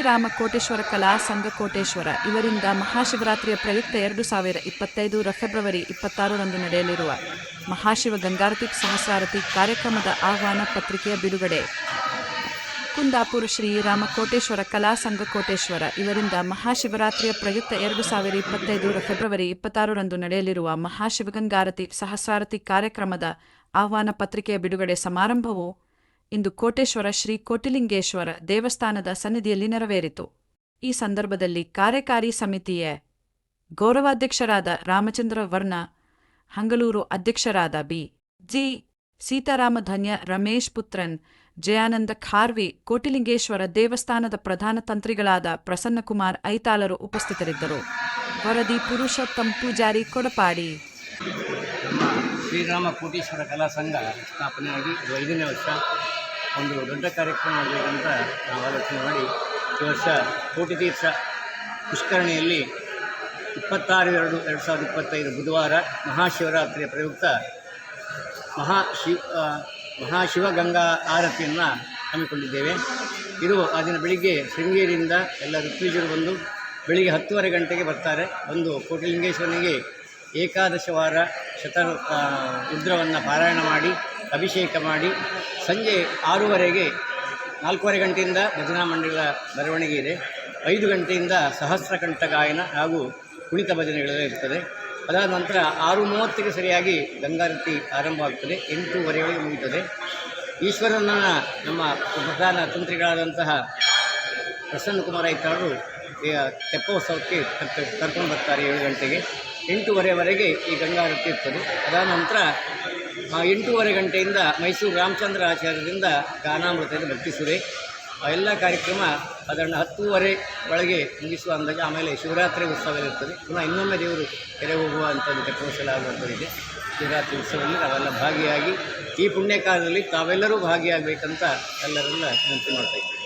ಶ್ರೀರಾಮ ಕೋಟೇಶ್ವರ ಕಲಾ ಸಂಘ ಕೋಟೇಶ್ವರ ಇವರಿಂದ ಮಹಾಶಿವರಾತ್ರಿಯ ಪ್ರಯುಕ್ತ 2025 ಫೆಬ್ರವರಿ 26ರಂದು ನಡೆಯಲಿರುವ ಮಹಾಶಿವ ಗಂಗಾರತಿ ಸಹಸ್ರಾರತಿ ಕಾರ್ಯಕ್ರಮದ ಆಹ್ವಾನ ಪತ್ರಿಕೆಯ ಬಿಡುಗಡೆ. ಕುಂದಾಪುರ ಶ್ರೀರಾಮ ಕೋಟೇಶ್ವರ ಕಲಾ ಸಂಘ ಕೋಟೇಶ್ವರ ಇವರಿಂದ ಮಹಾಶಿವರಾತ್ರಿಯ ಪ್ರಯುಕ್ತ 2025 ಫೆಬ್ರವರಿ 26ರಂದು ನಡೆಯಲಿರುವ ಮಹಾಶಿವಗಂಗಾರತಿ ಸಹಸ್ರಾರತಿ ಕಾರ್ಯಕ್ರಮದ ಆಹ್ವಾನ ಪತ್ರಿಕೆಯ ಬಿಡುಗಡೆ ಸಮಾರಂಭವು ಇಂದು ಕೋಟೇಶ್ವರ ಶ್ರೀ ಕೋಟಿಲಿಂಗೇಶ್ವರ ದೇವಸ್ಥಾನದ ಸನ್ನಿಧಿಯಲ್ಲಿ ನೆರವೇರಿತು. ಈ ಸಂದರ್ಭದಲ್ಲಿ ಕಾರ್ಯಕಾರಿ ಸಮಿತಿಯ ಗೌರವಾಧ್ಯಕ್ಷರಾದ ರಾಮಚಂದ್ರ ವರ್ಣ, ಹಂಗಲೂರು ಅಧ್ಯಕ್ಷರಾದ ಬಿ.ಜಿ. ಸೀತಾರಾಮಧನ್ಯ, ರಮೇಶ್ ಪುತ್ರನ್, ಜಯಾನಂದ ಖಾರ್ವಿ, ಕೋಟಿಲಿಂಗೇಶ್ವರ ದೇವಸ್ಥಾನದ ಪ್ರಧಾನ ತಂತ್ರಿಗಳಾದ ಪ್ರಸನ್ನಕುಮಾರ್ ಐತಾಳರು ಉಪಸ್ಥಿತರಿದ್ದರು. ವರದಿ ಪುರುಷೋತ್ತಮ್ ಪೂಜಾರಿ, ಕೊಡಪಾಡಿ. ಶ್ರೀರಾಮ ಕೋಟೇಶ್ವರ ಕಲಾ ಸಂಘ ಸ್ಥಾಪನೆಯಾಗಿ 5ನೇ ವರ್ಷ. ಒಂದು ದೊಡ್ಡ ಕಾರ್ಯಕ್ರಮ ಮಾಡಬೇಕಂತ ನಾವು ಆಲೋಚನೆ ಮಾಡಿ ಈ ವರ್ಷ ಕೋಟಿತೀರ್ಥ ಪುಷ್ಕರಣಿಯಲ್ಲಿ 26/2/2025 ಬುಧವಾರ ಮಹಾಶಿವರಾತ್ರಿಯ ಪ್ರಯುಕ್ತ ಮಹಾಶಿವಗಂಗಾ ಆರತಿಯನ್ನು ಹಮ್ಮಿಕೊಂಡಿದ್ದೇವೆ. ಇದು ಆ ದಿನ ಬೆಳಿಗ್ಗೆ ಶೃಂಗೇರಿಯಿಂದ ಎಲ್ಲ ಋತ್ವಿಜರು ಬಂದು ಬೆಳಿಗ್ಗೆ 10:30 ಗಂಟೆಗೆ ಬರ್ತಾರೆ. ಬಂದು ಕೋಟಿಲಿಂಗೇಶ್ವರನಿಗೆ ಏಕಾದಶ ವಾರ ರುದ್ರವನ್ನು ಪಾರಾಯಣ ಮಾಡಿ ಅಭಿಷೇಕ ಮಾಡಿ ಸಂಜೆ 6:30ಗೆ 4:15 ಗಂಟೆಯಿಂದ ಭಜನಾ ಮಂಡಳಿಗಳ ಮೆರವಣಿಗೆ ಇದೆ. 5 ಗಂಟೆಯಿಂದ ಸಹಸ್ರಕಂಠ ಗಾಯನ ಹಾಗೂ ಕುಣಿತ ಭಜನೆಗಳೆಲ್ಲ ಇರ್ತದೆ. ಅದಾದ ನಂತರ 6:30ಗೆ ಸರಿಯಾಗಿ ಗಂಗಾರತಿ ಆರಂಭವಾಗ್ತದೆ. 8:15ಗೆ ಮುಗಿಯುತ್ತದೆ. ಈಶ್ವರನನ್ನು ನಮ್ಮ ಪ್ರಧಾನ ತಂತ್ರಿಗಳಾದಂತಹ ಪ್ರಸನ್ನಕುಮಾರ ಐತಾಳರು ತೆಪ್ಪೋತ್ಸವಕ್ಕೆ ಕರ್ಕೊಂಡು ಬರ್ತಾರೆ 7 ಗಂಟೆಗೆ. 8:30ವರೆಗೆ ಈ ಗಂಗಾರತಿ ಇರ್ತದೆ. ಅದಾದ ನಂತರ 8:30 ಗಂಟೆಯಿಂದ ಮೈಸೂರು ರಾಮಚಂದ್ರ ಆಚಾರ್ಯರಿಂದ ಗಾನಾಮೃತದ ಭಕ್ತಿಸುರೆ ಎಲ್ಲ ಕಾರ್ಯಕ್ರಮ ಅದನ್ನು 10:30 ಒಳಗೆ ಮುಗಿಸುವ ಅಂದಾಜು. ಆಮೇಲೆ ಶಿವರಾತ್ರಿ ಉತ್ಸವ ಇರ್ತದೆ. ಪುನಃ ಇನ್ನೊಮ್ಮೆ ದೇವರು ಕೆರೆ ಹೋಗುವಂಥದ್ದು ತೆಪ್ಪೋತ್ಸವ ಆಗುವಂಥದ್ದಿದೆ. ಶಿವರಾತ್ರಿ ಉತ್ಸವದಲ್ಲಿ ನಾವೆಲ್ಲ ಭಾಗಿಯಾಗಿ ಈ ಪುಣ್ಯಕಾಲದಲ್ಲಿ ತಾವೆಲ್ಲರೂ ಭಾಗಿಯಾಗಬೇಕಂತ ಎಲ್ಲರೆಲ್ಲ ವಿನಂತಿ ಮಾಡ್ತಾಯಿದ್ದೀವಿ.